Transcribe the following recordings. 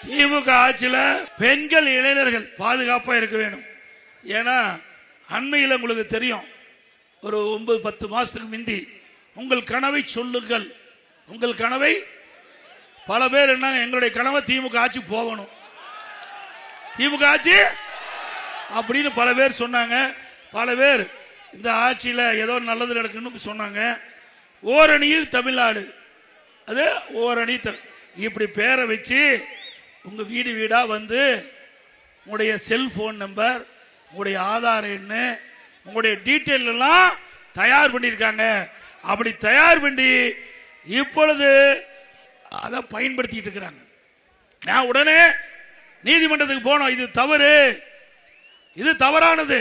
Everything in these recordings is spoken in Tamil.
திமுக ஆட்சியில பெண்கள் இளைஞர்கள் பாதுகாப்பா இருக்க வேணும். ஏன்னா அண்மையில் உங்களுக்கு தெரியும், ஒரு 9-10 மாசத்துக்கு முந்தி உங்கள் கனவை சொல்லுங்கள், உங்கள் கனவை, பல பேர் என்ன எங்களுடைய கனவை திமுக ஆட்சி போகணும், திமுக ஆட்சி அப்படின்னு பல பேர் சொன்னாங்க. பல பேர் இந்த ஆட்சியில ஏதோ நல்லது நடக்குன்னு சொன்னாங்க. ஓரணியில் தமிழ்நாடு, அது ஓரணி இப்படி பேரை வச்சு உங்க வீடு வீடா வந்து உங்களுடைய செல்போன் நம்பர், உங்களுடைய ஆதார் எண், உங்களுடைய டீட்டெயில் எல்லாம் தயார் பண்ணியிருக்காங்க. அப்படி தயார் பண்ணி இப்பொழுது அதை பயன்படுத்திட்டு இருக்கிறாங்க. நான் உடனே நீதிமன்றத்துக்கு போனோம். இது தவறு, இது தவறானது.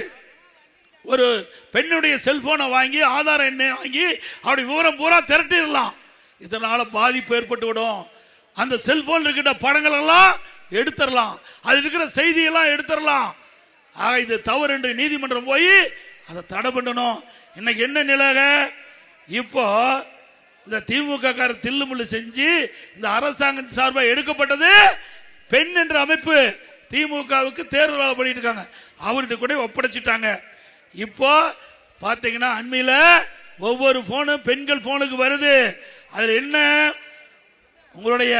ஒரு பெண்ணுடைய செல்போனை வாங்கி ஆதார் எண்ணை வாங்கி அப்படி விவரம் பூரா திரட்டிடலாம். இதனால பாதிப்பு ஏற்பட்டு விடும். அந்த செல்போன் இருக்கிற படங்கள் எல்லாம் எடுத்துடலாம், அது இருக்கிற செய்தியெல்லாம் எடுத்துடலாம். ஆக இது தவறு என்று நீதிமன்றம் போய் அதை தடை பண்ணணும். இன்னைக்கு என்ன நிலைக, இப்போ இந்த திமுக காரர் தில்லுமுள்ளு செஞ்சு இந்த அரசாங்கத்தின் சார்பாக எடுக்கப்பட்டது பெண் என்ற அமைப்பு திமுகவுக்கு தேர்தல் வேலை பண்ணிட்டு இருக்காங்க, அவர்கிட்ட கூட ஒப்படைச்சிட்டாங்க. இப்போ பாத்தீங்கன்னா அண்மையில ஒவ்வொரு போனும் பெண்கள் போனுக்கு வருது. அதுல என்ன, உங்களுடைய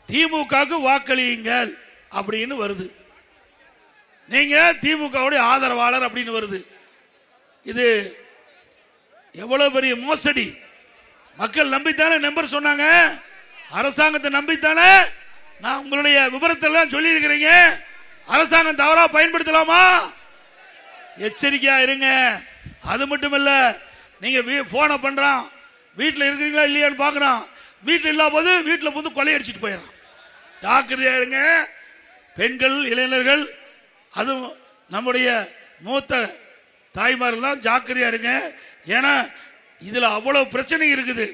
திமுகவுக்கு வாக்களியுங்கள் அப்படின்னு வருது, நீங்க திமுகவுடைய ஆதரவாளர் அப்படின்னு வருது. இது எவ்வளவு பெரிய மோசடி! மக்கள் நம்பித்தானே நம்பர் சொன்னாங்க, அரசாங்கத்தை நம்பித்தானே நான் உங்களுடைய விவரத்தை எல்லாம் சொல்லி இருக்கிறீங்க. அரசாங்கம் தவறா பயன்படுத்தலாமா? எச்சரிக்கையா இருங்க. அது மட்டும் இல்ல, நீங்க போனை பண்றான், வீட்டில் இருக்கிறீங்களா இல்லையான்னு பாக்குறான், வீட்டில் இல்லாத போது வீட்டில் வந்து கொள்ளையடிச்சிட்டு போயிடறான். ஜாக்கிரதையா இருங்க பெண்கள், இளைஞர்கள், அதுவும் நம்முடைய மூத்த தாய்மார்கள் தான் ஜாக்கிரதையா இருங்க. ஏன்னா இதுல அவ்வளவு பிரச்சனை இருக்குது.